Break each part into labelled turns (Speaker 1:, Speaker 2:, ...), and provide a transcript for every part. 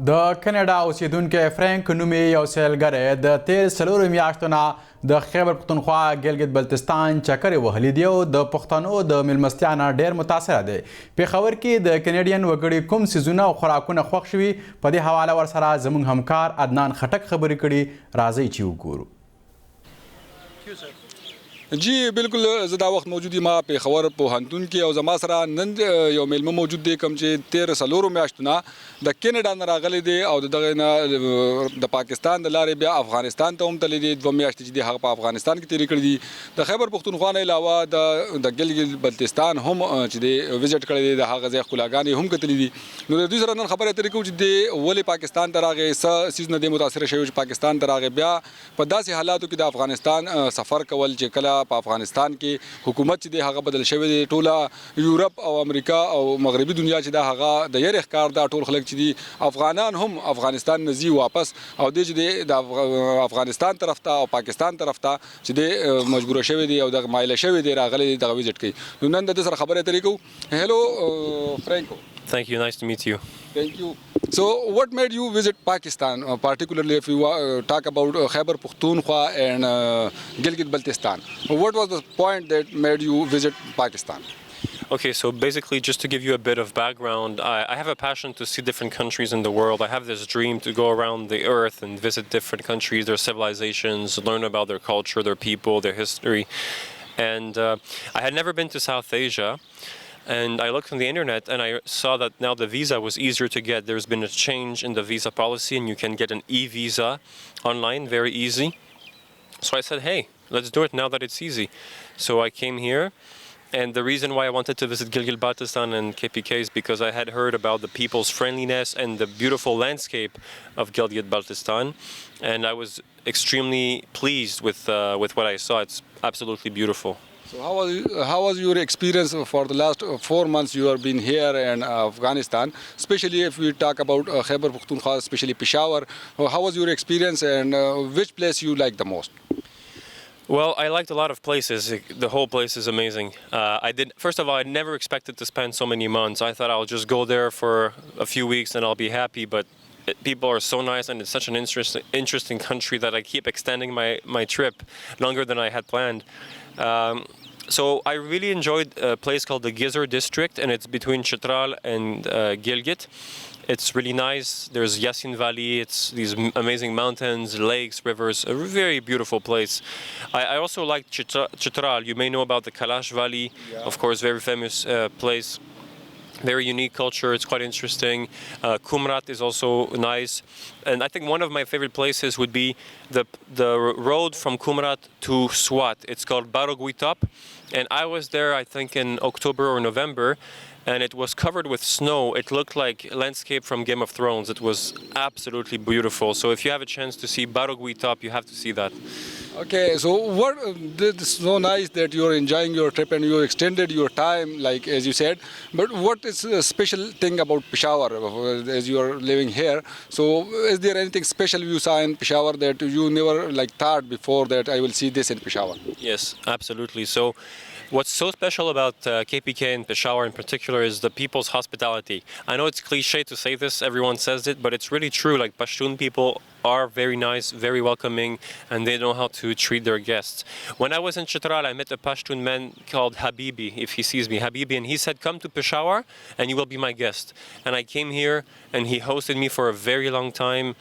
Speaker 1: د کینیډا اوسیدونکی فرانک نومي یو سیلګری د تیر 4 میاشتو نه د خیبر پختونخوا ګلګت بلتستان چکرې وهلي دي او د پښتنو د میلمستیا نه ډېر متاثره دی. پېښور کې د کینیډین وګړي کوم څیزونه او خوراکونه خوښ شوي په دې حواله ورسره زموږ همکار عدنان خټک خبرې کړي. راځئ چې وګورو.
Speaker 2: جی بالکل زه دا وخت موجود یم پېښور پوهنتون کې او زما سره نن یو میلمه موجود دی کوم چې 13 میاشتو نه د کینیډا نه راغلی دی او دغه نه د پاکستان د لارې بیا افغانستان ته هم تللی دی. 2 میاشتې چې دی هغه په افغانستان کې تېرې کړي دي. د خیبر پختونخوا نه علاوه د ګلګت بلتستان هم چې دی وزټ کړی دی، د هغه ځای ښکلاګانې هم کتلي دي. نو د دوی سره نن خبرې اترې کوو چې دی ولې پاکستان ته راغی، څه څیز نه دی متاثره شوی چې پاکستان ته راغی، بیا په داسې حالاتو کې د افغانستان سفر کول چې کله په افغانستان کې حکومت چې دی هغه بدل شوی دی. ټوله یورپ او امریکا او مغربي دنیا چې دا هغه د یری ښکار دا ټول خلک چې دي افغانان هم افغانستان نه ځي واپس او دی چې دی د افغانستان طرف ته او پاکستان طرف ته چې دی مجبور شوی دی او د مایل شوی دی راغلی دی دغه وزټ کوي. نو نن د سره خبرې اترې کوو. هلو فرانکو.
Speaker 3: Thank you. Nice to meet you.
Speaker 2: Thank you. So, what made you visit Pakistan, particularly if you talk about Khyber Pakhtunkhwa and Gilgit-Baltistan? What was the point that made you visit Pakistan?
Speaker 3: Okay, so basically, just to give you a bit of background, I have a passion to see different countries in the world. I have this dream to go around the earth and visit different countries, their civilizations, learn about their culture, their people, their history. And I had never been to South Asia. And I looked on the internet and I saw that now the visa was easier to get. There's been a change in the visa policy and you can get an e-visa online very easy. So I said, hey, let's do it now that it's easy. So I came here, and the reason why I wanted to visit Gilgit-Baltistan and KPK is because I had heard about the people's friendliness and the beautiful landscape of Gilgit-Baltistan, and I was extremely pleased with what I saw. It's absolutely beautiful.
Speaker 2: So how was your experience for the last 4 months you have been here in Afghanistan, especially if we talk about Khyber Pakhtunkhwa, especially Peshawar? How was your experience and which place you liked the most?
Speaker 3: Well, I liked a lot of places. The whole place is amazing. First of all, I never expected to spend so many months. I thought I'll just go there for a few weeks and I'll be happy, but people are so nice and it's such an interesting country that I keep extending my trip longer than I had planned. So I really enjoyed a place called the Gizzard District, and it's between Chitral and Gilgit. It's really nice. There's Yasin Valley. It's these amazing mountains, lakes, rivers. A very beautiful place. I also like Chitral. You may know about the Kalash Valley, yeah. Of course, very famous place. Very unique culture. It's quite interesting. Kumrat is also nice, and I think one of my favorite places would be the road from Kumrat to Swat. It's called Barogwitop, and I was there I think in October or November, and it was covered with snow. It looked like a landscape from Game of Thrones. It was absolutely beautiful. So if you have a chance to see Barogwitop, you have to see that.
Speaker 2: Okay, so it's so nice that you're enjoying your trip and you extended your time, like as you said. But what is a special thing about Peshawar as you are living here? So is there anything special you saw in Peshawar that you never thought before that I will see this in Peshawar?
Speaker 3: Yes, absolutely. So what's so special about KPK and Peshawar in particular is the people's hospitality. I know it's cliche to say this, everyone says it, but it's really true. Like Pashtun people are very nice, very welcoming, and they know how to treat their guests. When I was in Chitral, I met a Pashtun man called Habibi, if he sees me, Habibi, and he said, come to Peshawar and you will be my guest. And I came here and he hosted me for a very long time,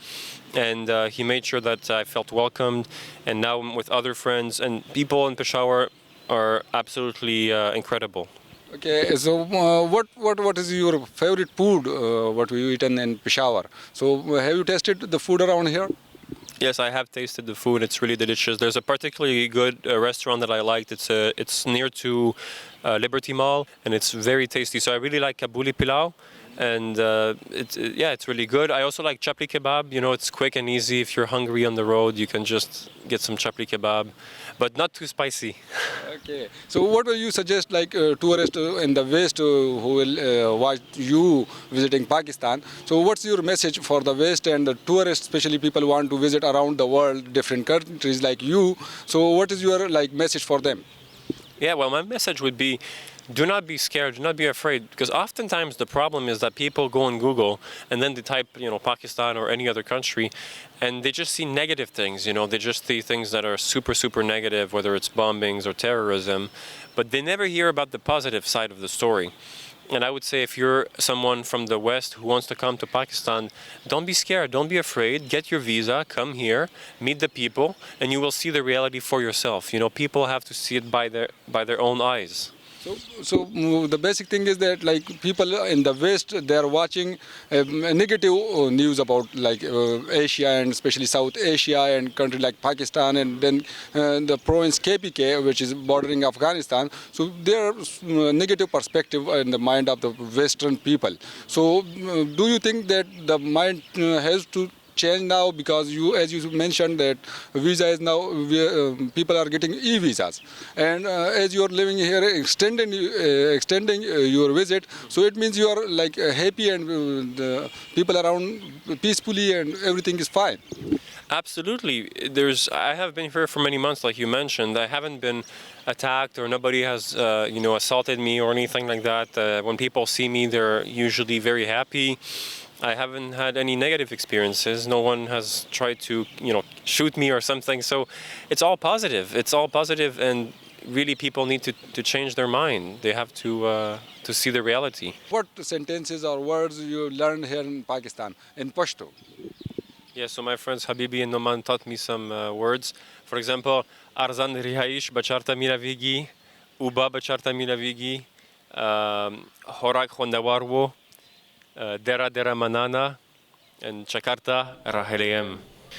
Speaker 3: and he made sure that I felt welcomed. And now I'm with other friends, and people in Peshawar are absolutely incredible.
Speaker 2: Okay, so what is your favorite food, what you eaten in Peshawar? So have you tasted the food around here?
Speaker 3: Yes, I have tasted the food. It's really delicious. There's a particularly good restaurant that I liked. It's near to Liberty Mall, and it's very tasty. So I really like Kabuli pilau, and it's really good. I also like chapli kebab. You know, it's quick and easy. If you're hungry on the road, you can just get some chapli kebab, but not too spicy.
Speaker 2: Okay. So what will you suggest, tourists in the West who will watch you visiting Pakistan? So what's your message for the West and the tourists, especially people who want to visit around the world, different countries like you? So what is your message for them?
Speaker 3: Yeah, well, my message would be do not be scared, do not be afraid, because oftentimes the problem is that people go on Google and then they type, Pakistan or any other country, and they just see negative things, they just see things that are super, super negative, whether it's bombings or terrorism, but they never hear about the positive side of the story. And I would say if you're someone from the West who wants to come to Pakistan, don't be scared, don't be afraid, get your visa, come here, meet the people, and you will see the reality for yourself. People have to see it by their own eyes.
Speaker 2: So the basic thing is that like people in the West, they are watching negative news about like Asia and especially South Asia and country like Pakistan and then the province KPK, which is bordering Afghanistan. So there are negative perspective in the mind of the Western people. So do you think that the mind has to change now, because as you mentioned that visa is now people are getting e-visas, and as you are living here extending your visit, so it means you are like happy and the people around peacefully and everything is fine.
Speaker 3: Absolutely. I have been here for many months, like you mentioned. I haven't been attacked or nobody has assaulted me or anything like that. When people see me, they're usually very happy. I haven't had any negative experiences. No one has tried to, shoot me or something. So it's all positive. It's all positive, and really people need to change their mind. They have to see the reality.
Speaker 2: What sentences or words you learned here in Pakistan in Pashto?
Speaker 3: Yeah, so my friends Habibi and Noman taught me some words. For example, Arzan Rihaish Bacharta Miravigi, Uba Bacharta Miravigi, Horak Hondawarwo, Dera Dera Manana, and Chakarta Raheleyem.